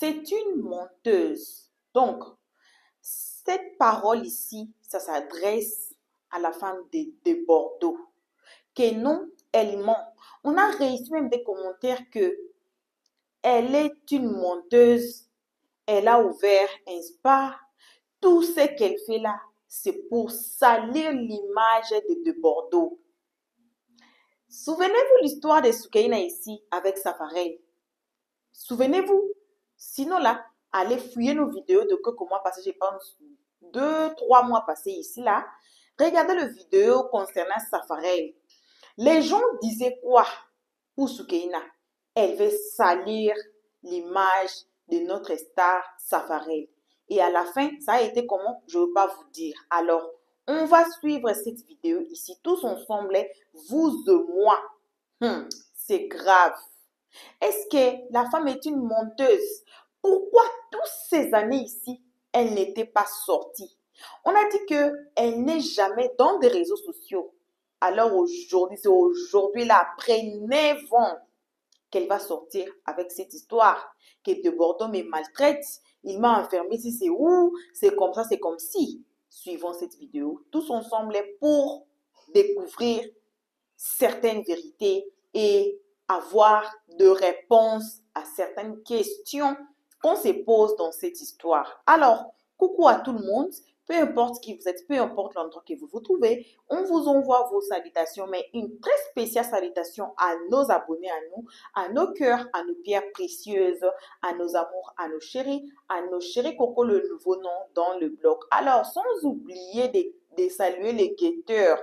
c'est une menteuse. Donc, cette parole ici, ça s'adresse à la femme de Bordeaux. Que non, elle ment. On a reçu même des commentaires que elle est une menteuse. Elle a ouvert un spa. Tout ce qu'elle fait là, c'est pour salir l'image de Bordeaux. Souvenez-vous l'histoire de Soukaina ici avec Safarel. Souvenez-vous. Sinon là, allez fouiller nos vidéos de quelques mois passés, je pense 2-3 mois passés ici là. Regardez le vidéo concernant Safarel. Les gens disaient quoi pour Soukaina? Elle veut salir l'image de notre star Safarel. Et à la fin, ça a été comment? Je ne veux pas vous dire. Alors, on va suivre cette vidéo ici, tous ensemble, vous et moi. C'est grave. Est-ce que la femme est une menteuse? Pourquoi toutes ces années ici, elle n'était pas sortie? On a dit qu'elle n'est jamais dans des réseaux sociaux. Alors aujourd'hui, c'est aujourd'hui là, après 9 ans, qu'elle va sortir avec cette histoire, que de Bordeaux me maltraite, il m'a enfermé, si c'est où, c'est comme ça, c'est comme si. Suivons cette vidéo tous ensemble pour découvrir certaines vérités et avoir de réponses à certaines questions qu'on se pose dans cette histoire. Alors, coucou à tout le monde. Peu importe qui vous êtes, peu importe l'endroit que vous vous trouvez, on vous envoie vos salutations, mais une très spéciale salutation à nos abonnés, à nos cœurs, à nos pierres précieuses, à nos amours, à nos chéris Coco, le nouveau nom dans le blog. Alors, sans oublier de saluer les guetteurs.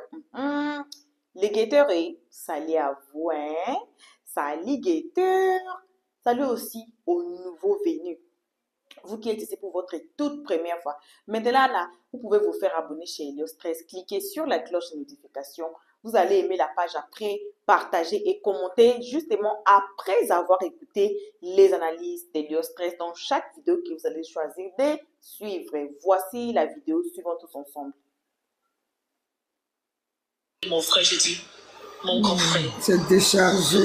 Les guetteurs, salut à vous, hein? Salut guetteurs. Salut aussi aux nouveaux venus. Vous qui êtes ici pour votre toute première fois. Maintenant, là, vous pouvez vous faire abonner chez Helios Stress. Cliquez sur la cloche de notification. Vous allez aimer la page après, partager et commenter justement après avoir écouté les analyses d'Helios Stress dans chaque vidéo que vous allez choisir de suivre. Voici la vidéo, suivons tous ensemble. Mon frère, j'ai dit, mon grand frère. C'est déchargé.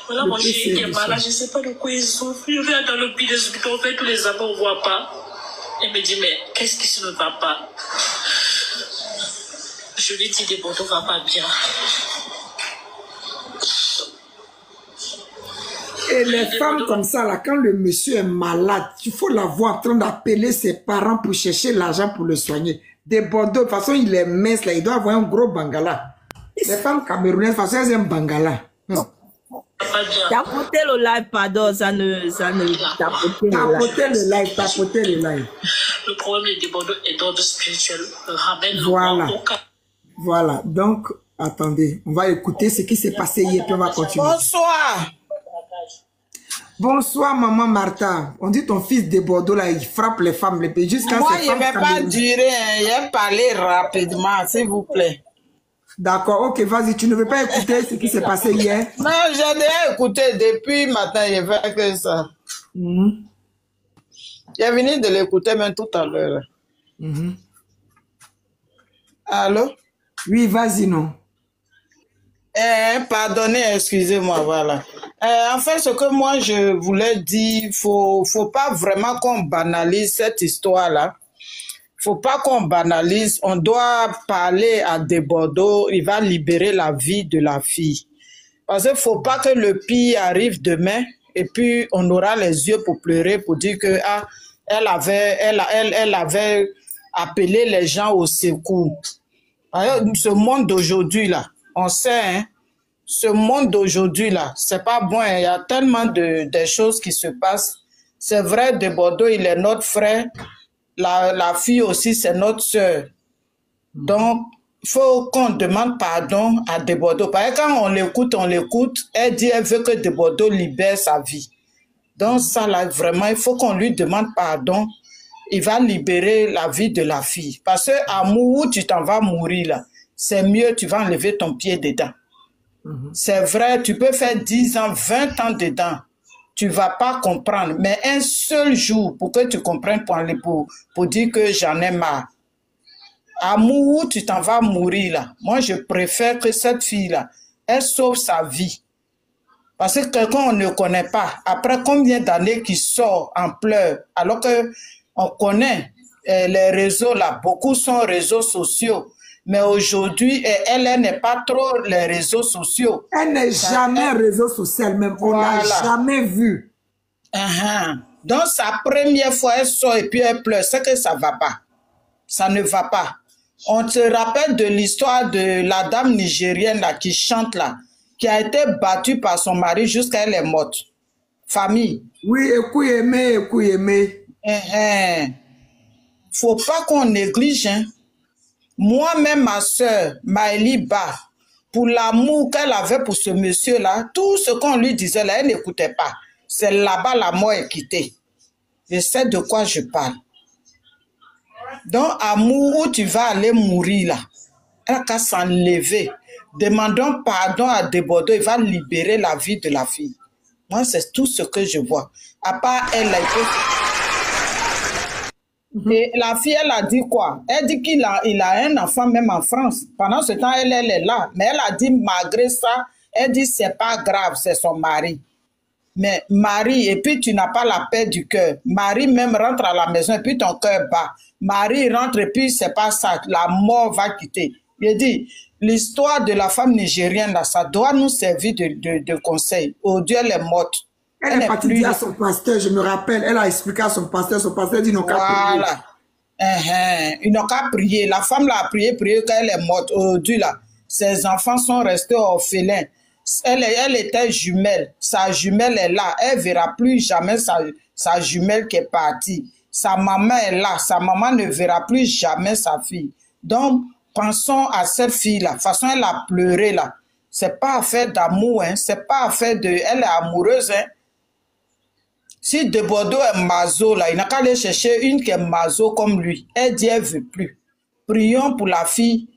Voilà, mon chéri qui est malade, je ne sais pas de quoi il souffre. Je viens dans le pays des hôpitaux, on fait tous les examens, on ne voit pas. Il me dit, mais qu'est-ce qui ne va pas? Je lui dis, des Bordeaux ne va pas bien. Et les femmes comme ça, là, quand le monsieur est malade, il faut la voir en train d'appeler ses parents pour chercher l'argent pour le soigner. Des Bordeaux, de toute façon, il est mince, là, il doit avoir un gros bangala. Les femmes camerounaises, de toute façon, elles aiment bangala. Tapotez le live, pardon, ça ne tapotez le live. Le problème des Bordeaux est d'ordre spirituel. Ramène voilà. Le cas. Voilà, donc, attendez, on va écouter ce qui s'est passé hier, puis on va continuer. Bonsoir. Bonsoir, maman Martha. On dit ton fils de Bordeaux, là, il frappe les femmes, les pays jusqu'à moi, je ne vais pas durer, je vais parler rapidement, s'il vous plaît. D'accord, ok, vas-y, tu ne veux pas écouter ce qui s'est passé hier? Non, j'ai déjà écouté depuis matin, je fais que ça. J'ai venu de l'écouter même tout à l'heure. Allô? Oui, vas-y, non. Pardonnez, excusez-moi, voilà. En fait, ce que moi je voulais dire, faut pas vraiment qu'on banalise cette histoire-là. Faut pas qu'on banalise, on doit parler à des Bordeaux, il va libérer la vie de la fille. Parce qu'il faut pas que le pire arrive demain et puis on aura les yeux pour pleurer, pour dire que elle avait appelé les gens au secours. Ce monde d'aujourd'hui là, on sait, hein, ce monde d'aujourd'hui là, c'est pas bon, il y a tellement de choses qui se passent. C'est vrai, de Bordeaux, il est notre frère. La fille aussi, c'est notre soeur. Donc, il faut qu'on demande pardon à De Bordeaux. Parce que quand on l'écoute, elle dit qu'elle veut que De Bordeaux libère sa vie. Donc, ça, là, vraiment, il faut qu'on lui demande pardon. Il va libérer la vie de la fille. Parce que amour, où tu t'en vas mourir, là, c'est mieux, tu vas enlever ton pied dedans. C'est vrai, tu peux faire 10 ans, 20 ans dedans. Tu ne vas pas comprendre. Mais un seul jour, pour que tu comprennes pour dire que j'en ai marre. Amour, tu t'en vas mourir là. Moi, je préfère que cette fille-là, elle sauve sa vie. Parce que quelqu'un on ne connaît pas, après combien d'années qu'il sort en pleurs, alors que on connaît les réseaux là, beaucoup sont réseaux sociaux. Mais aujourd'hui, elle n'est pas trop les réseaux sociaux. Elle n'est jamais réseau social même. On l'a jamais vue. Donc, sa première fois, elle sort et puis elle pleure. C'est que ça ne va pas. Ça ne va pas. On se rappelle de l'histoire de la dame nigérienne là, qui chante là, qui a été battue par son mari jusqu'à elle est morte. Famille. Oui, écoutez. Faut pas qu'on néglige, hein. Moi-même, ma soeur, Maëlie Ba, pour l'amour qu'elle avait pour ce monsieur-là, tout ce qu'on lui disait là, elle n'écoutait pas. C'est là-bas la mort est quittée. Je sais de quoi je parle. Donc, amour, où tu vas aller mourir là, elle a s'enlever. Demandons pardon à Debordeaux, il va libérer la vie de la fille. Moi, c'est tout ce que je vois. À part elle, et la fille, elle a dit quoi? Elle dit qu'il a un enfant même en France. Pendant ce temps, elle est là. Mais elle a dit, malgré ça, elle dit, c'est pas grave, c'est son mari. Mais Marie, et puis tu n'as pas la paix du cœur. Marie même rentre à la maison et puis ton cœur bat. Marie rentre et puis c'est pas ça. La mort va quitter. Je dis, l'histoire de la femme nigérienne, là, ça doit nous servir de conseil. Oh Dieu, elle est morte. Elle est partie dire à son pasteur, je me rappelle, elle a expliqué à son pasteur dit non qu'à prier. Voilà. Ils n'ont qu'à prier. La femme l'a prié quand elle est morte. Aujourd'hui, là, ses enfants sont restés orphelins. Elle était jumelle. Sa jumelle est là. Elle ne verra plus jamais sa jumelle qui est partie. Sa maman est là. Sa maman ne verra plus jamais sa fille. Donc, pensons à cette fille-là. De toute façon, elle a pleuré là. C'est pas affaire d'amour, hein. C'est pas affaire de... Elle est amoureuse, hein. Si Debordeaux est maso, là, il n'a qu'à aller chercher une qui est maso comme lui. Elle dit, elle ne veut plus. Prions pour la fille.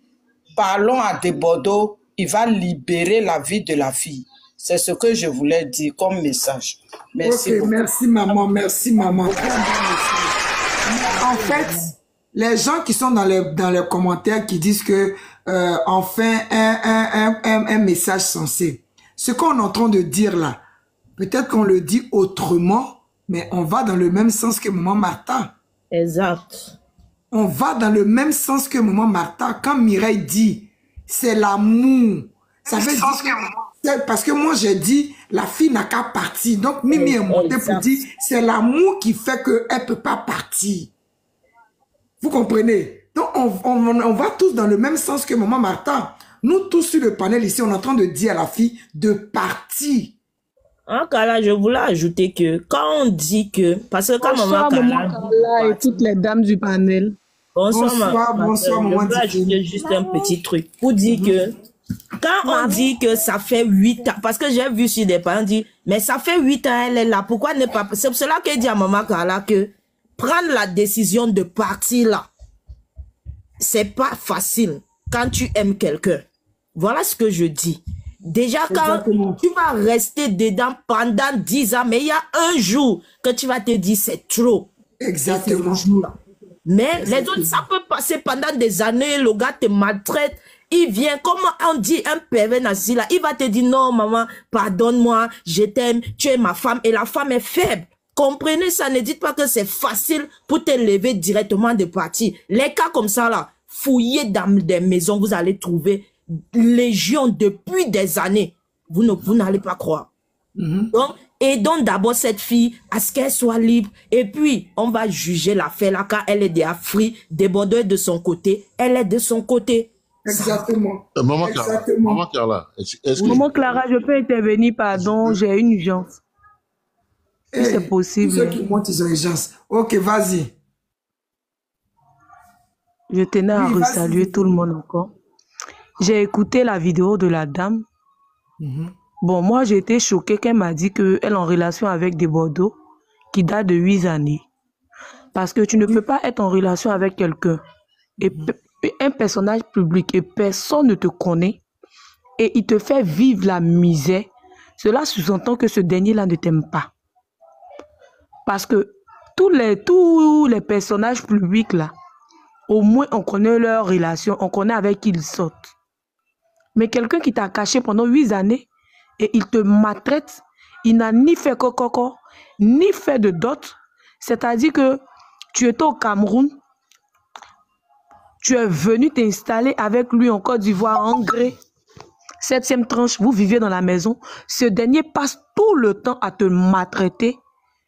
Parlons à Debordeaux. Il va libérer la vie de la fille. C'est ce que je voulais dire comme message. Merci beaucoup. Merci maman, merci maman. En fait, les gens qui sont dans les commentaires qui disent que enfin un message sensé. Ce qu'on est en train de dire là, peut-être qu'on le dit autrement, mais on va dans le même sens que maman Martha. Exact. On va dans le même sens que maman Martha. Quand Mireille dit, c'est l'amour. Ça veut dire parce que moi j'ai dit, la fille n'a qu'à partir. Donc Mimi est montée pour dire, c'est l'amour qui fait qu'elle ne peut pas partir. Vous comprenez? Donc on va tous dans le même sens que maman Martha. Nous tous sur le panel ici, on est en train de dire à la fille de partir. En cas là, je voulais ajouter que quand on dit que... Parce que quand maman Carla et toutes les dames du panel. Bonsoir maman. Je voulais ajouter juste un petit truc pour dire que quand on dit que ça fait 8 ans, parce que j'ai vu sur des parents dire, mais ça fait 8 ans, elle est là, pourquoi ne pas... C'est pour cela qu'elle dit à maman Carla que prendre la décision de partir là, c'est pas facile quand tu aimes quelqu'un. Voilà ce que je dis. Déjà, quand tu vas rester dedans pendant 10 ans, mais il y a un jour que tu vas te dire c'est trop. Exactement. Mais les autres, ça peut passer pendant des années, le gars te maltraite, il vient, comme on dit, un pervers nazi là, il va te dire non maman, pardonne-moi, je t'aime, tu es ma femme, et la femme est faible. Comprenez ça, ne dites pas que c'est facile pour te lever directement de partir. Les cas comme ça là, fouillez dans des maisons, vous allez trouver légion depuis des années. Vous n'allez pas croire. Donc, aidons d'abord cette fille à ce qu'elle soit libre. Et puis, on va juger l'affaire là quand elle est des affris, Debordeaux de son côté. Elle est de son côté. Exactement. Maman Clara, Maman Clara, Maman Clara, je peux intervenir, pardon, j'ai une urgence. Si c'est possible. Ceux qui montent, ils ont urgence. Ok, vas-y. Je tenais à resaluer tout le monde encore. J'ai écouté la vidéo de la dame. Bon, moi, j'ai été choquée qu'elle m'a dit qu'elle est en relation avec Debordeaux qui date de 8 années. Parce que tu ne peux pas être en relation avec quelqu'un et un personnage public et personne ne te connaît et il te fait vivre la misère. Cela sous-entend que ce dernier-là ne t'aime pas. Parce que tous les personnages publics là, au moins on connaît leur relation, on connaît avec qui ils sortent. Mais quelqu'un qui t'a caché pendant 8 années et il te maltraite, il n'a ni fait coco, ni fait de dot. C'est-à-dire que tu étais au Cameroun, tu es venu t'installer avec lui en Côte d'Ivoire en gré. 7e tranche, vous vivez dans la maison. Ce dernier passe tout le temps à te maltraiter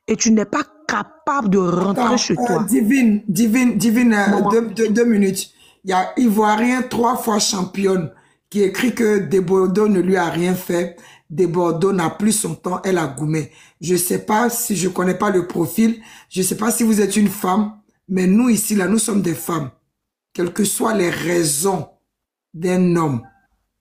et tu n'es pas capable de rentrer chez toi. Divine, 2 minutes. Il y a Ivoirien 3 fois championne qui écrit que Desbordeaux ne lui a rien fait. Desbordeaux n'a plus son temps, elle a goumé. Je sais pas si je connais pas le profil, je sais pas si vous êtes une femme, mais nous ici, là, nous sommes des femmes. Quelles que soient les raisons d'un homme,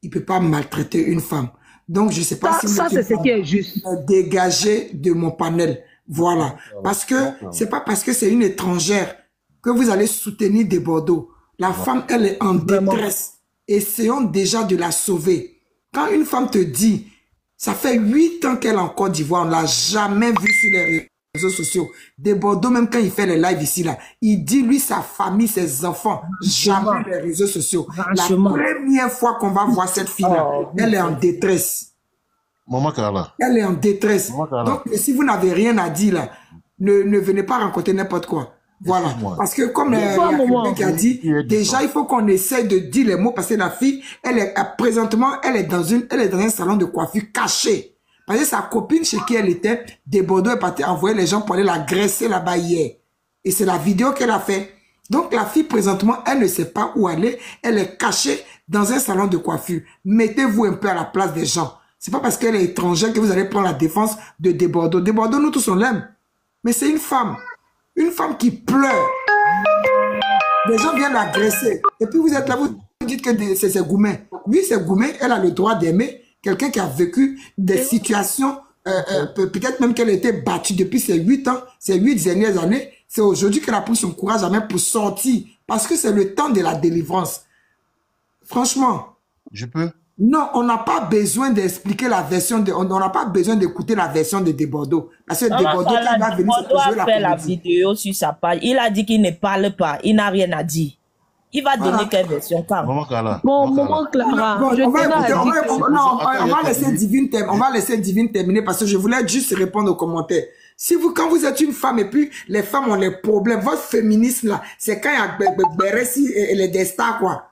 il peut pas maltraiter une femme. Donc, je sais pas si ça c'est ce qui est juste. Dégagez de mon panel. Voilà. Parce que c'est pas parce que c'est une étrangère que vous allez soutenir Desbordeaux. La femme, elle est en détresse. Essayons déjà de la sauver. Quand une femme te dit, ça fait 8 ans qu'elle est en Côte d'Ivoire, on l'a jamais vu sur les réseaux sociaux. Desbordeaux, même quand il fait les lives ici, là, il dit, lui, sa famille, ses enfants, jamais les réseaux sociaux. La première fois qu'on va voir cette fille-là, elle est en détresse. Maman Carla. Elle est en détresse. Donc, si vous n'avez rien à dire, là, ne venez pas rencontrer n'importe quoi. Voilà. Parce que comme il y a quelqu'un qui a dit, déjà, il faut qu'on essaie de dire les mots parce que la fille, elle est, présentement, elle est dans un salon de coiffure caché. Parce que sa copine chez qui elle était, Desbordeaux est parti envoyer les gens pour aller la graisser là-bas hier. Et c'est la vidéo qu'elle a fait. Donc, la fille, présentement, elle ne sait pas où aller. Elle est cachée dans un salon de coiffure. Mettez-vous un peu à la place des gens. C'est pas parce qu'elle est étrangère que vous allez prendre la défense de Desbordeaux. Desbordeaux, nous tous on l'aime. Mais c'est une femme. Une femme qui pleure. Les gens viennent l'agresser. Et puis vous êtes là, vous dites que c'est Goumet. Oui, c'est Goumet. Elle a le droit d'aimer quelqu'un qui a vécu des situations, peut-être même qu'elle a été battue depuis ses 8 ans, ces 8 dernières années. C'est aujourd'hui qu'elle a pris son courage à même pour sortir. Parce que c'est le temps de la délivrance. Franchement. Je peux? Non, on n'a pas besoin d'expliquer la version de... On n'a pas besoin d'écouter la version de Desbordeaux. Parce que Desbordeaux, il va venir se jouer la vidéo sur sa page. Il a dit qu'il ne parle pas. Il n'a rien à dire. Il va donner quelle version quand? Bon, maman Clara. On va laisser Divine terminer. On va laisser Divine terminer parce que je voulais juste répondre aux commentaires. Si vous, quand vous êtes une femme et puis les femmes ont les problèmes, votre féminisme là, c'est quand il y a Beressi et les destins quoi.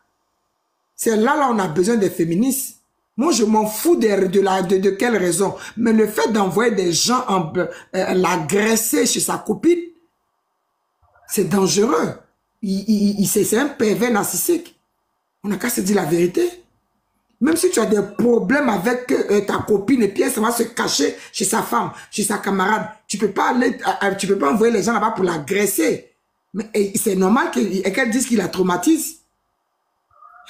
C'est là on a besoin des féministes. Moi, je m'en fous de quelle raison. Mais le fait d'envoyer des gens l'agresser chez sa copine, c'est dangereux. C'est un pervers narcissique. On n'a qu'à se dire la vérité. Même si tu as des problèmes avec ta copine et puis elle va se cacher chez sa femme, chez sa camarade, tu peux pas envoyer les gens là-bas pour l'agresser. Mais c'est normal qu'elle dise qu'il la traumatise.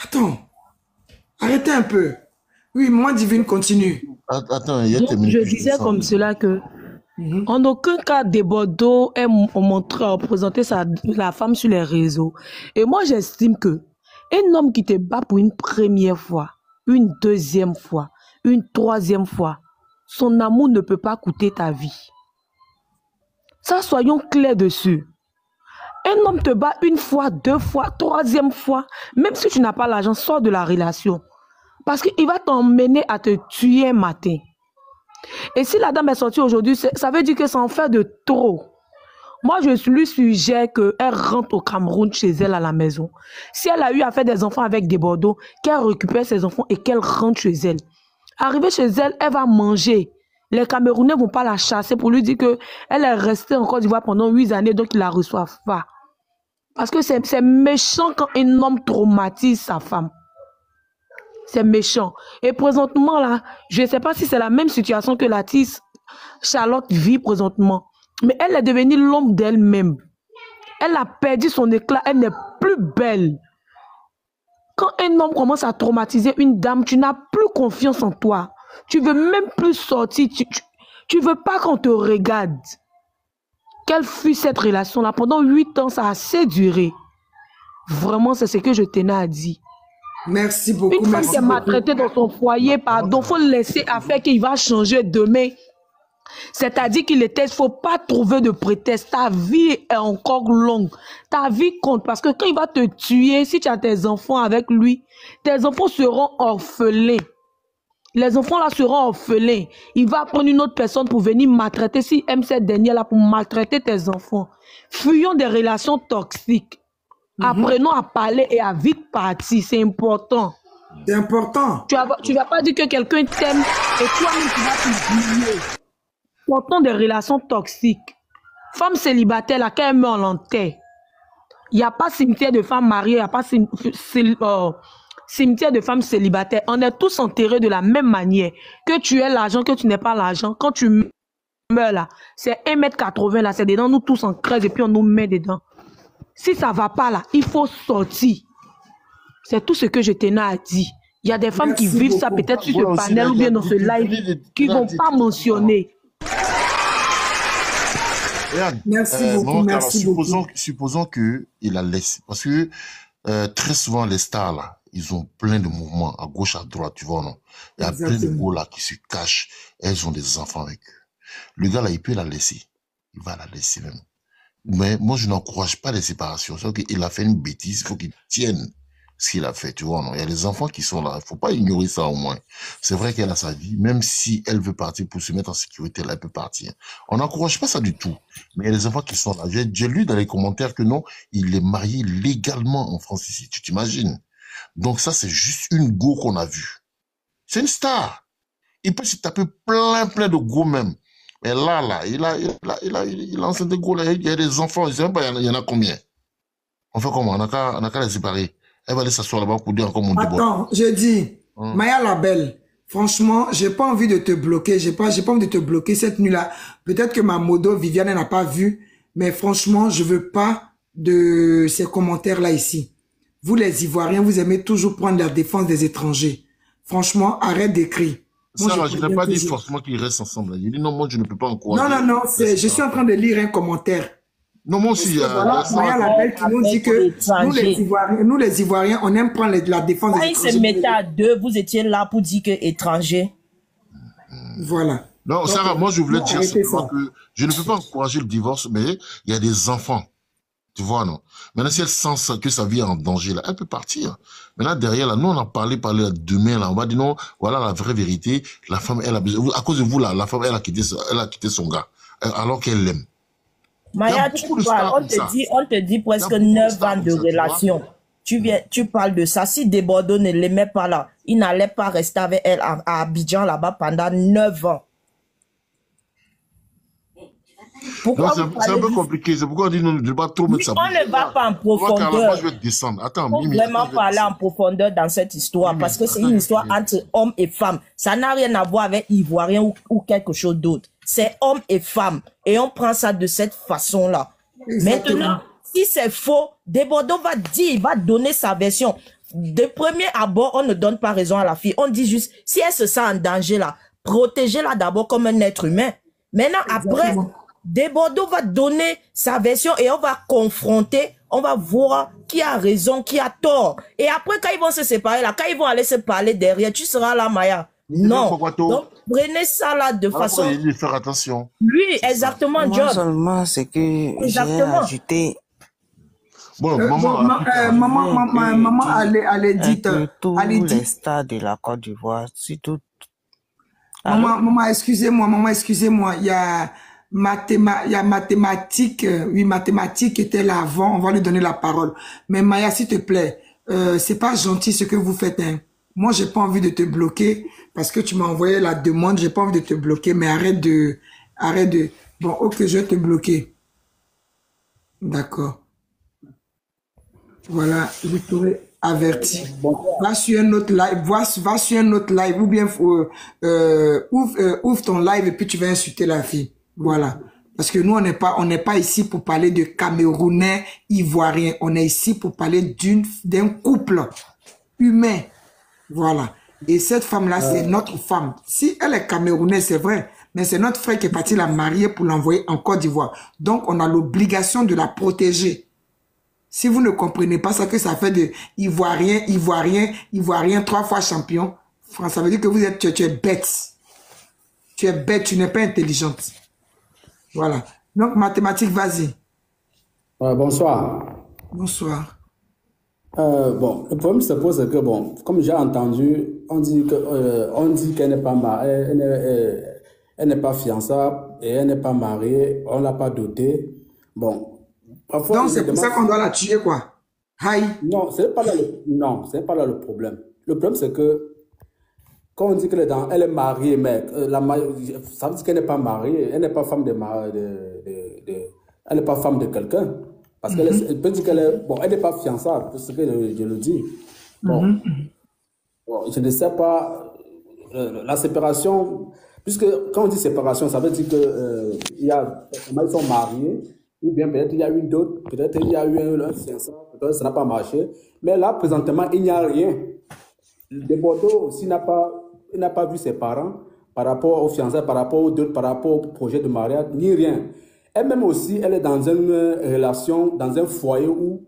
Attends, arrêtez un peu. Oui, moi, Divine, continue. Attends, il y a tes minutes. Je disais comme cela que, en aucun cas, Desbordeaux est montré à représenter la femme sur les réseaux. Et moi, j'estime que un homme qui te bat pour une première fois, une deuxième fois, une troisième fois, son amour ne peut pas coûter ta vie. Ça, soyons clairs dessus. Un homme te bat une fois, 2 fois, 3e fois. Même si tu n'as pas l'argent, sors de la relation. Parce qu'il va t'emmener à te tuer un matin. Et si la dame est sortie aujourd'hui, ça veut dire que ça en fait de trop. Moi, je lui suggère qu'elle rentre au Cameroun chez elle à la maison. Si elle a eu à faire des enfants avec Desbordeaux, qu'elle récupère ses enfants et qu'elle rentre chez elle. Arrivée chez elle, elle va manger. Les Camerounais ne vont pas la chasser pour lui dire qu'elle est restée en Côte d'Ivoire pendant 8 années, donc ils ne la reçoivent pas. Parce que c'est méchant quand un homme traumatise sa femme. C'est méchant. Et présentement, là, je ne sais pas si c'est la même situation que la tisse Charlotte vit présentement. Mais elle est devenue l'ombre d'elle-même. Elle a perdu son éclat. Elle n'est plus belle. Quand un homme commence à traumatiser une dame, tu n'as plus confiance en toi. Tu ne veux même plus sortir. Tu ne veux pas qu'on te regarde. Quelle fut cette relation-là? Pendant 8 ans, ça a assez duré. Vraiment, c'est ce que je tenais à dire. Merci beaucoup. Une femme qui est maltraitée dans son foyer, pardon, il faut le laisser à faire qu'il va changer demain. C'est-à-dire qu'il ne faut pas trouver de prétexte. Ta vie est encore longue. Ta vie compte parce que quand il va te tuer, si tu as tes enfants avec lui, tes enfants seront orphelins. Les enfants là seront orphelins. Il va prendre une autre personne pour venir maltraiter. Si aime cette dernière là pour maltraiter tes enfants. Fuyons des relations toxiques. Apprenons à parler et à vite partir. C'est important. C'est important. Tu vas pas dire que quelqu'un t'aime et toi-même tu vas t'oublier. Sortons des relations toxiques. Femme célibataire, là, quand elle meurt, on l'enterre. Il n'y a pas cimetière de femmes mariées, il n'y a pas cimetière de femmes célibataires. On est tous enterrés de la même manière. Que tu aies l'argent, que tu n'aies pas l'argent. Quand tu meurs là, c'est 1,80 m là, c'est dedans, nous tous on creuse et puis on nous met dedans. Si ça ne va pas là, il faut sortir. C'est tout ce que je tenais à dire. Il y a des femmes qui vivent ça peut-être sur ce panel ou bien dans ce live qui ne vont pas mentionner. Merci beaucoup, merci beaucoup. Supposons qu'il a laissé. Parce que très souvent, les stars, là, ils ont plein de mouvements à gauche, à droite, tu vois, non? Il y a plein de gros là qui se cachent. Elles ont des enfants avec eux. Le gars là, il peut la laisser. Il va la laisser même. Mais moi, je n'encourage pas les séparations. C'est-à-dire qu'il a fait une bêtise, il faut qu'il tienne ce qu'il a fait, tu vois, non? Il y a des enfants qui sont là. Il faut pas ignorer ça au moins. C'est vrai qu'elle a sa vie. Même si elle veut partir pour se mettre en sécurité, là, elle peut partir. On n'encourage pas ça du tout. Mais il y a des enfants qui sont là. J'ai lu dans les commentaires que non, il est marié légalement en France ici. Tu t'imagines? Donc ça, c'est juste une go qu'on a vue. C'est une star. Il peut se taper plein de go même. Mais là, il a enceinte de go là. Il y a des enfants. Je sais même pas, il y en a combien? On fait comment? On a qu'à les séparer. Elle va aller s'asseoir là-bas pour dire encore mon débat. Attends, je dis, Maya la belle, franchement, j'ai pas envie de te bloquer. J'ai pas envie de te bloquer cette nuit-là. Peut-être que ma modo, Viviane, n'a pas vu. Mais franchement, je veux pas de ces commentaires-là ici. Vous, les Ivoiriens, vous aimez toujours prendre la défense des étrangers. Franchement, arrête d'écrire. Sarah, je n'ai pas dit forcément qu'ils restent ensemble. J'ai dit non, moi, je ne peux pas encourager. Non, je suis en train de lire un commentaire. Non, moi aussi, voilà, Maya la belle qui nous dit que nous les Ivoiriens, on aime prendre la défense des étrangers. Quand ils se mettaient à deux, vous étiez là pour dire que étranger. Voilà. Non, donc, Sarah, moi je voulais dire simplement que je ne peux pas encourager le divorce, mais il y a des enfants. Tu vois, non? Maintenant, si elle sent que sa vie est en danger, là, elle peut partir. Maintenant, derrière, là, nous, on a parlé demain, là, on va dire non, voilà la vraie vérité, la femme, elle a besoin, à cause de vous, là, la femme, elle a quitté son gars, alors qu'elle l'aime. Maya, on te dit presque 9 ans de relation. Tu parles de ça. Si Desbordeaux ne l'aimait pas là, il n'allait pas rester avec elle à Abidjan là-bas pendant 9 ans. C'est un peu compliqué. C'est pourquoi on dit non, ne pas trop mettre ça. On ne va pas en profondeur. Moi, je vais descendre. Attends, on vraiment parler en profondeur dans cette histoire parce que c'est une histoire entre hommes et femmes. Ça n'a rien à voir avec Ivoirien ou quelque chose d'autre. C'est hommes et femmes. Et on prend ça de cette façon-là. Maintenant, si c'est faux, Desbordeaux va dire, il va donner sa version. De premier abord, on ne donne pas raison à la fille. On dit juste, si elle se sent en danger là, protégez-la d'abord comme un être humain. Maintenant, après, Desbordeaux va donner sa version et on va confronter, on va voir qui a raison, qui a tort. Et après, quand ils vont se séparer là, quand ils vont aller se parler derrière, tu seras là, Maya. Non. Donc, prenez ça là de façon... Il faut faire attention. Oui, exactement, John. Moi seulement, c'est que j'ai ajouté... Bon, maman, allez, dites. Tous les stars de la Côte d'Ivoire, surtout... Maman, excusez-moi, il y a mathématiques, oui, mathématiques était là avant, on va lui donner la parole. Mais Maya, s'il te plaît, c'est pas gentil ce que vous faites, hein. Moi, j'ai pas envie de te bloquer parce que tu m'as envoyé la demande, j'ai pas envie de te bloquer, mais arrête de, bon, ok, je vais te bloquer. D'accord. Voilà, je t'aurais averti. Va sur un autre live, va sur un autre live, ou bien ouvre ton live et puis tu vas insulter la fille. Voilà. Parce que nous, on n'est pas ici pour parler de Camerounais ivoiriens. On est ici pour parler d'un couple humain. Voilà. Et cette femme-là, c'est notre femme. Si elle est camerounaise, c'est vrai. Mais c'est notre frère qui est parti la marier pour l'envoyer en Côte d'Ivoire. Donc, on a l'obligation de la protéger. Si vous ne comprenez pas ça, que ça fait de Ivoirien, 3 fois champion, ça veut dire que tu es bête. Tu es bête, tu n'es pas intelligente. Voilà. Donc, mathématiques, vas-y. Bonsoir. Bonsoir. Bon, le problème se pose que, bon, comme j'ai entendu, on dit qu'elle n'est pas mariée, elle n'est pas fiançable et elle n'est pas mariée, on ne l'a pas dotée. Bon, parfois... Donc, c'est pour ça qu'on doit la tuer, quoi. Aïe. Non, c'est pas là le problème. Le problème, c'est que quand on dit elle est mariée, mais ça veut dire qu'elle n'est pas mariée, elle n'est pas femme elle n'est pas femme de quelqu'un. Parce qu'elle peut dire qu'elle est... Bon, elle n'est pas fiançable, c'est ce que je le dis. Bon, bon, je ne sais pas... la séparation... Puisque quand on dit séparation, ça veut dire que ils sont mariés, ou bien peut-être il y a eu d'autres, peut-être il y a eu un fiançable, peut-être ça n'a pas marché. Mais là, présentement, il n'y a rien. De Bordeaux aussi n'a pas vu ses parents par rapport aux fiançailles, par rapport aux d'autres, par rapport au projet de mariage, ni rien. Elle-même aussi, elle est dans une relation, dans un foyer où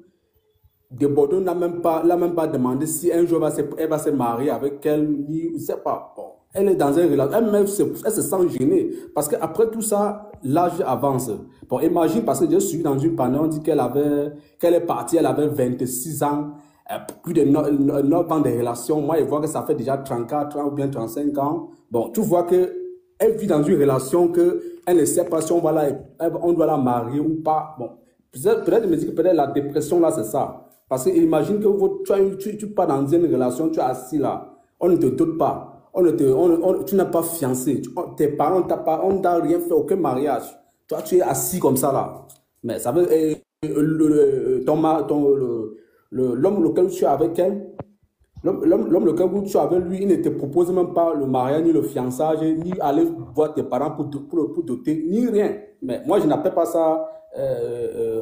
de Bordeaux l'a même pas demandé si un jour elle va se marier avec elle, ni, je ne sais pas. Bon, elle est dans une relation, elle se sent gênée, parce qu'après tout ça, l'âge avance. Bon, imagine, parce que je suis dans une panne, on dit qu'elle est partie, elle avait 26 ans, plus de 9 ans de relation. Moi, je vois que ça fait déjà 34 ans ou bien 35 ans. Bon, tu vois que elle vit dans une relation que elle ne sait pas si on doit la marier ou pas. Bon, peut-être me dit que peut-être la dépression là, c'est ça. Parce que imagine que tu pars dans une relation, tu es assis là, on ne te dote pas, tu n'as pas fiancé, tes parents on ne t'a rien fait, aucun mariage. Toi, tu es assis comme ça là. Mais ça veut l'homme lequel tu es avec elle, l'homme lequel tu es avec lui, il ne te propose même pas le mariage, ni le fiançage, ni aller voir tes parents pour doter, ni rien. Mais moi, je n'appelle pas ça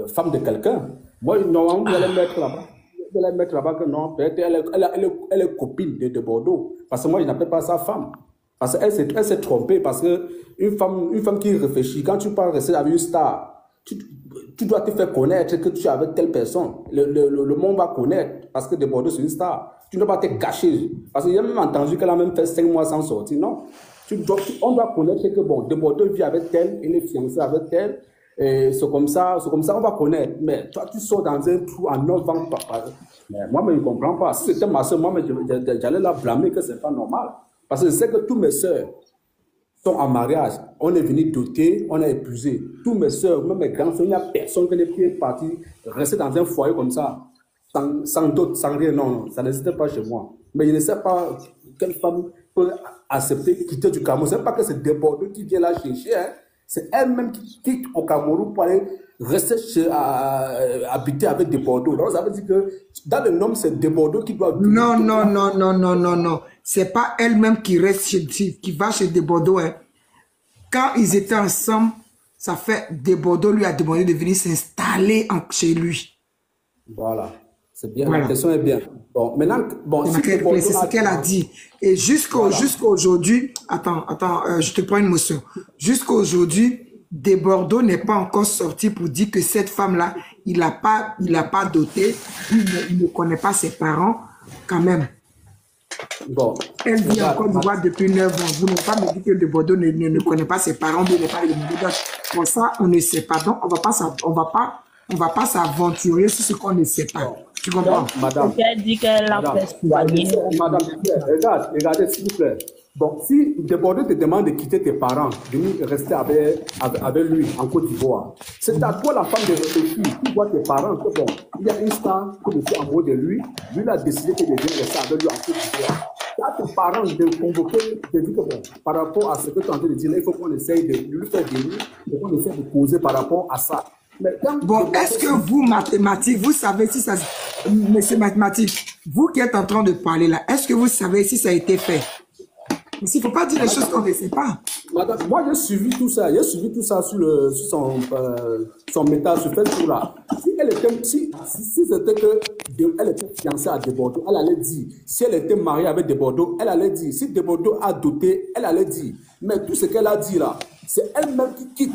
femme de quelqu'un. Moi, normalement, je vais la mettre là-bas que non, peut-être elle est copine de Bordeaux. Parce que moi, je n'appelle pas ça femme. Parce qu'elle s'est trompée. Parce qu'une femme qui réfléchit, quand tu parles rester avec une star, tu dois te faire connaître que tu es avec telle personne. Le monde va connaître parce que de Bordeaux, c'est une star. Tu ne dois pas te cacher. Parce que j'ai même entendu qu'elle a même fait 5 mois sans sortir. Non. On doit connaître que bon, de Bordeaux vit avec elle, il est fiancé avec elle. C'est comme ça, on va connaître. Mais toi, tu sors dans un trou en 9 ans. Mais moi, je ne comprends pas. Si c'était ma soeur, moi, j'allais la blâmer que ce n'est pas normal. Parce que je sais que tous mes soeurs sont en mariage. On est venu doter, on a épuisé. Tous mes soeurs, même mes grands soeurs, il n'y a personne qui est parti rester dans un foyer comme ça, sans dot, sans rien. Non, ça n'existait pas chez moi. Mais je ne sais pas quelle femme peut accepter quitter du Cameroun. Ce n'est pas que c'est des Bordeaux qui vient la chercher, hein. C'est elle-même qui quitte au Cameroun pour aller rester habiter avec des Bordeaux. Donc, ça veut dire que dans le nom, c'est des Bordeaux qui doivent... Non. C'est pas elle-même qui va chez des Bordeaux. Hein. Quand ils étaient ensemble, ça fait des Bordeaux lui a demandé de venir s'installer chez lui. Voilà. C'est bien. Voilà. La question est bien. Bon, maintenant, c'est ce qu'elle a dit. Et jusqu'à aujourd'hui, attends, je te prends une motion. Jusqu'à aujourd'hui, des Bordeaux n'est pas encore sorti pour dire que cette femme-là, il n'a pas doté, il ne connaît pas ses parents, quand même. Bon. Elle vit encore du voir depuis 9 ans. Vous n'avez pas me dit que de Bordeaux ne connaît pas ses parents, mais n'est pas de Bordeaux. Pour ça, on ne sait pas. Donc, on va pas s'aventurer sur ce qu'on ne sait pas. Tu comprends? Madame. Elle dit qu'elle a fait soigner. Madame, regardez, s'il vous plaît. Bon, si de Bordeaux te demande de quitter tes parents, de venir rester avec lui en Côte d'Ivoire, c'est à toi la femme de réfléchir. Tu vois tes parents que bon, il y a une star qui est amoureux de lui, lui il a décidé que de venir rester avec lui en Côte d'Ivoire. C'est à tes parents de convoquer, de dire que bon, par rapport à ce que tu es en train de dire, il faut qu'on essaye de lui faire venir, et qu'on essaie de poser par rapport à ça. Bon, est-ce que vous, mathématiques, vous savez si ça... Monsieur mathématiques, vous qui êtes en train de parler là, est-ce que vous savez si ça a été fait? Mais il ne faut pas dire des choses qu'on ne sait pas. Madame, moi, j'ai suivi tout ça. J'ai suivi tout ça sur son métal, sur Facebook là. Si c'était qu'elle était fiancée à Desbordeaux, elle allait dire. Si elle était mariée avec Desbordeaux, elle allait dire. Si Desbordeaux a doté, elle allait dire. Mais tout ce qu'elle a dit là, c'est elle-même qui quitte.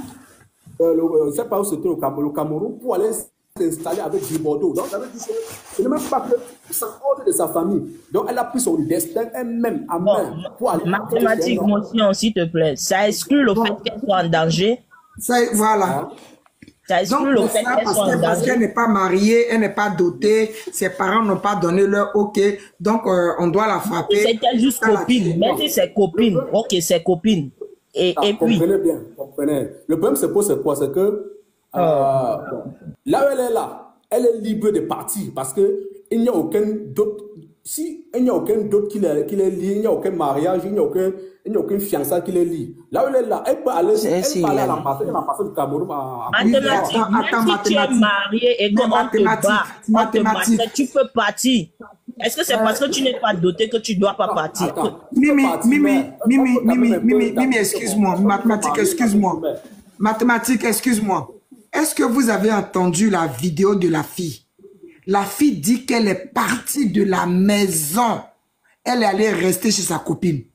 Je ne sais pas où c'était au Cameroun pour aller s'installer avec Desbordeaux. Donc, ça veut dire que ce n'est même pas que ça ordre de sa famille. Donc, elle a pris son destin elle-même à main pour aller. Mathématiques, motion, s'il te plaît. Ça exclut le fait qu'elle soit en danger. Voilà. Ça exclut Donc, le pour fait ça, qu'elle soit en parce danger. qu'elle n'est pas mariée, elle n'est pas dotée, ses parents n'ont pas donné leur OK, donc on doit la frapper. C'était juste Ça, la copine. tuer. Mais si c'est copine, ok, c'est copine. Et puis, Comprenez bien, comprenez. Le problème, c'est quoi? C'est que bon, là où elle est là, elle est libre de partir parce que il n'y a aucun d'autre. Si il n'y a aucun d'autre qui les lie, il n'y a aucun mariage, il n'y a aucun fiançailles qui les lie. Là où elle est là, elle peut aller, à l'ambassade du Cameroun en mathématiques, même si tu es marié et qu'on te bat, tu peux partir. Est-ce que c'est parce que tu n'es pas doté que tu ne dois pas partir? Attends, Mimi, excuse-moi. Mathématiques, excuse-moi. Est-ce que vous avez entendu la vidéo de la fille? La fille dit qu'elle est partie de la maison. Elle est allée rester chez sa copine.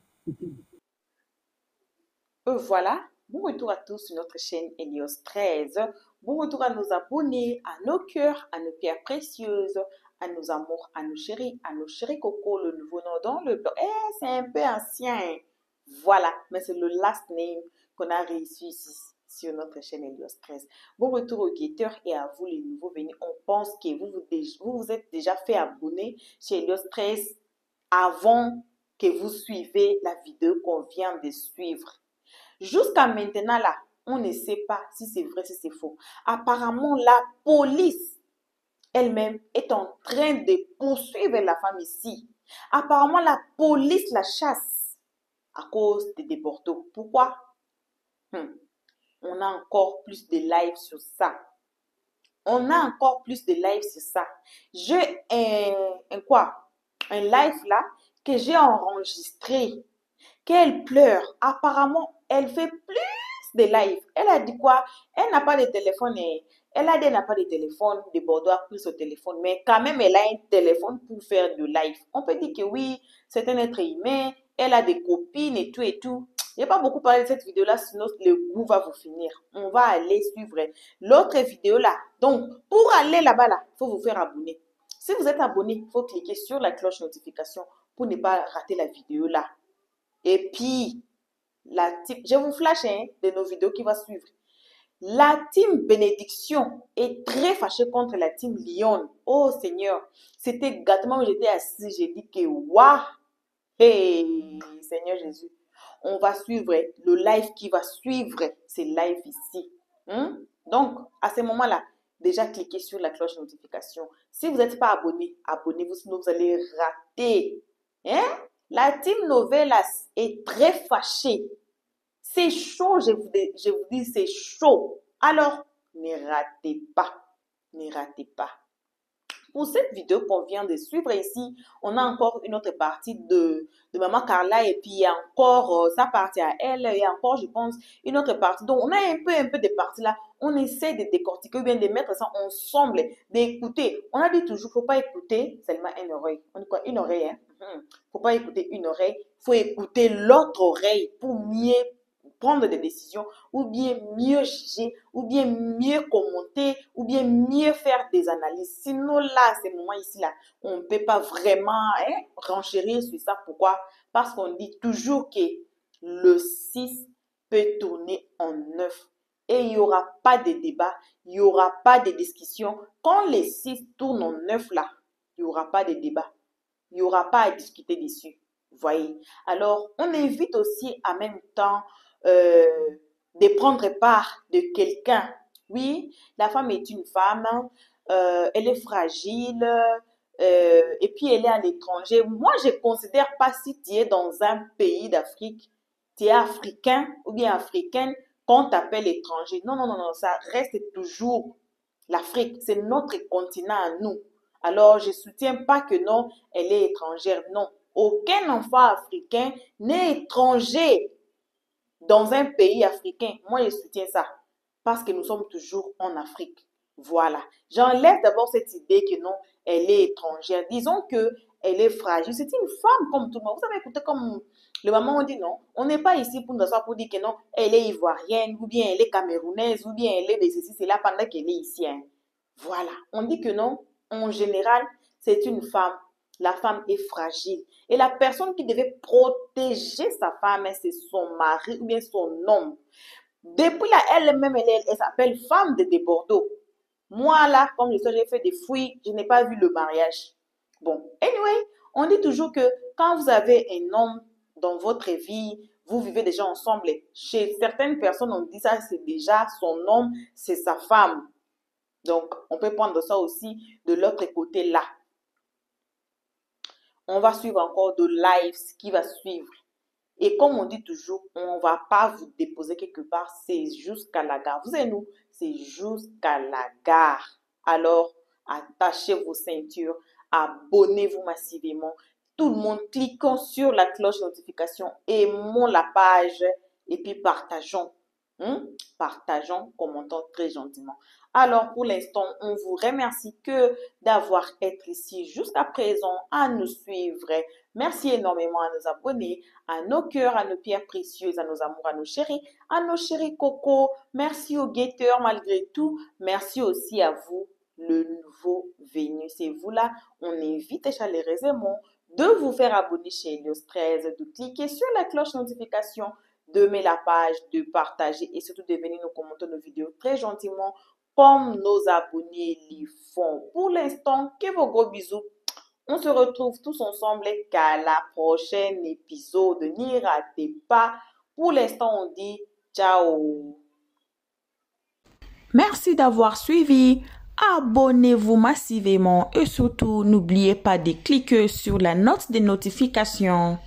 Voilà. Bon retour à tous sur notre chaîne Helios 13. Bon retour à nos abonnés, à nos cœurs, à nos pierres précieuses, à nos amours, à nos chéris coco, le nouveau nom dans le blanc. C'est un peu ancien. Voilà, mais c'est le last name qu'on a réussi ici sur notre chaîne Helios 13. Bon retour aux guetteurs et à vous les nouveaux venus. On pense que vous êtes déjà fait abonner chez Helios 13 avant que vous suivez la vidéo qu'on vient de suivre. Jusqu'à maintenant, là, on ne sait pas si c'est vrai, si c'est faux. Apparemment, la police elle-même est en train de poursuivre la femme ici. Apparemment, la police la chasse à cause des déportés. Pourquoi? On a encore plus de live sur ça. J'ai un live là que j'ai enregistré. Qu'elle pleure. Apparemment, elle fait plus de live. Elle a dit quoi? Elle n'a pas de téléphone. Elle a dit qu'elle n'a pas de téléphone. De Bordeaux a pris son téléphone. Mais quand même, elle a un téléphone pour faire de live. On peut dire que oui, c'est un être humain. Elle a des copines et tout et tout. Je n'ai pas beaucoup parlé de cette vidéo-là, sinon le goût va vous finir. On va aller suivre l'autre vidéo là. Donc, pour aller là-bas, là, il faut vous faire abonner. Si vous êtes abonné, il faut cliquer sur la cloche notification pour ne pas rater la vidéo là. Et puis, je vous flash de nos vidéos qui va suivre. La team Bénédiction est très fâchée contre la team Lyon. Oh Seigneur, c'était gâtement où j'étais assise. J'ai dit que waouh, hey Seigneur Jésus. On va suivre le live qui va suivre ces lives ici. Donc, à ce moment-là, déjà cliquez sur la cloche notification. Si vous n'êtes pas abonné, abonnez-vous, sinon vous allez rater. La team Novelas est très fâchée. C'est chaud, je vous dis, c'est chaud. Alors, ne ratez pas. Ne ratez pas. Pour cette vidéo qu'on vient de suivre ici, on a encore une autre partie de Maman Carla et puis il y a encore sa partie à elle, il y a encore, je pense, une autre partie. Donc, on a un peu de parties là. On essaie de décortiquer ou bien de mettre ça ensemble, d'écouter. On a dit toujours, il ne faut pas écouter seulement une oreille. On dit quoi? Une oreille, hein? Faut pas écouter une oreille, il faut écouter l'autre oreille pour mieux prendre des décisions, ou bien mieux juger, ou bien mieux commenter, ou bien mieux faire des analyses. Sinon, là, à ce moment ici, là, on ne peut pas vraiment renchérir sur ça. Pourquoi? Parce qu'on dit toujours que le 6 peut tourner en 9. Et il n'y aura pas de débat, il n'y aura pas de discussion. Quand les 6 tournent en 9, là, il n'y aura pas de débat. Il n'y aura pas à discuter dessus. Vous voyez? Alors, on évite aussi en même temps de prendre part de quelqu'un. Oui, la femme est une femme, elle est fragile, et puis elle est à l'étranger. Moi, je ne considère pas si tu es dans un pays d'Afrique, tu es africain ou bien africaine, qu'on t'appelle étranger. Non, ça reste toujours l'Afrique. C'est notre continent à nous. Alors, je ne soutiens pas que non, elle est étrangère. Non, aucun enfant africain n'est étranger dans un pays africain. Moi, je soutiens ça parce que nous sommes toujours en Afrique. Voilà. J'enlève d'abord cette idée que non, elle est étrangère. Disons qu'elle est fragile. C'est une femme comme tout le monde. Vous avez écouté comme le maman, on dit non. On n'est pas ici pour nous asseoir pour dire que non, elle est ivoirienne, ou bien elle est camerounaise, ou bien elle est de ceci, c'est là pendant qu'elle est ici. Voilà. On dit que non. En général, c'est une femme. La femme est fragile. Et la personne qui devait protéger sa femme, c'est son mari ou bien son homme. Depuis là, elle-même, elle s'appelle femme de Bordeaux. Moi, là, comme je sais, j'ai fait des fouilles, je n'ai pas vu le mariage. Bon, anyway, on dit toujours que quand vous avez un homme dans votre vie, vous vivez déjà ensemble. Chez certaines personnes, on dit ça, c'est déjà son homme, c'est sa femme. Donc, on peut prendre ça aussi de l'autre côté là. On va suivre encore de live, ce qui va suivre. Et comme on dit toujours, on ne va pas vous déposer quelque part, c'est jusqu'à la gare. Vous savez, nous, c'est jusqu'à la gare. Alors, attachez vos ceintures, abonnez-vous massivement. Tout le monde, cliquons sur la cloche de notification, aimons la page et puis partageons. Partageons, commentons très gentiment. Alors, pour l'instant, on vous remercie que d'avoir été ici jusqu'à présent à nous suivre. Merci énormément à nos abonnés, à nos cœurs, à nos pierres précieuses, à nos amours, à nos chéris Coco. Merci aux guetteurs malgré tout. Merci aussi à vous, le nouveau venu. C'est vous là, on invite chaleureusement de vous faire abonner chez Helios 13, de cliquer sur la cloche de notification, de mettre la page, de partager et surtout de venir nous commenter nos vidéos très gentiment comme nos abonnés les font. Pour l'instant, que vos gros bisous. On se retrouve tous ensemble qu'à la prochaine épisode. N'y ratez pas. Pour l'instant, on dit ciao. Merci d'avoir suivi. Abonnez-vous massivement et surtout, n'oubliez pas de cliquer sur la note de notification.